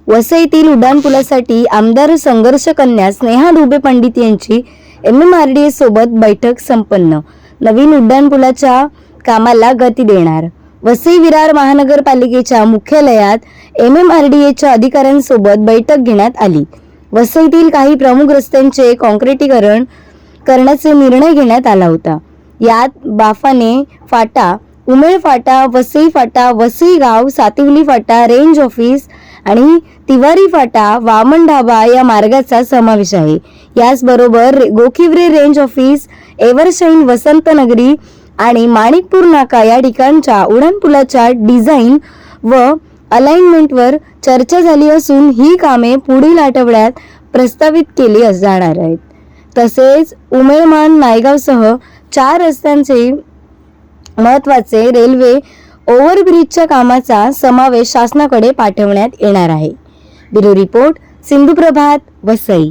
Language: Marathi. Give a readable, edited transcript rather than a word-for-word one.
वसईतील उड्डाणपुलासाठी आमदार संघर्ष कन्या स्नेहा दुबे पंडित यांची MMRDA सोबत बैठक संपन्न. नवीन उड्डाणपुलाच्या कामाला गती देणार. वसई विरार महानगरपालिकेच्या मुख्यालयात MMRDAच्या अधिकाऱ्यांसोबत बैठक घेण्यात आली. वसईतील काही प्रमुख रस्त्यांचे काँक्रिटीकरण करण्याचे निर्णय घेण्यात आला होता. यात बाफाने फाटा, उमेळ फाटा, वसई फाटा, वसई गाव, सातिवली फाटा, रेंज ऑफिस आणि तिवारी फाटा, वामन ढाबा या मार्गाचा समावेश आहे. याचबरोबर गोखिवरे रेंज ऑफिस, एव्हरशाईन वसंतनगरी आणि माणिकपूर नाका या ठिकाणच्या उड्डाणपुलाच्या डिझाईन व अलाइनमेंटवर चर्चा झाली असून ही कामे पुढील आठवड्यात प्रस्तावित केली जाणार आहेत. तसेच उमेळमान नायगावसह 4 रस्त्यांचे महत्त्वाचे रेल्वे ओव्हरब्रिजच्या कामाचा समावेश शासनाकडे पाठवण्यात येणार आहे. Bureau report, Sindhuprabhat, Vasai.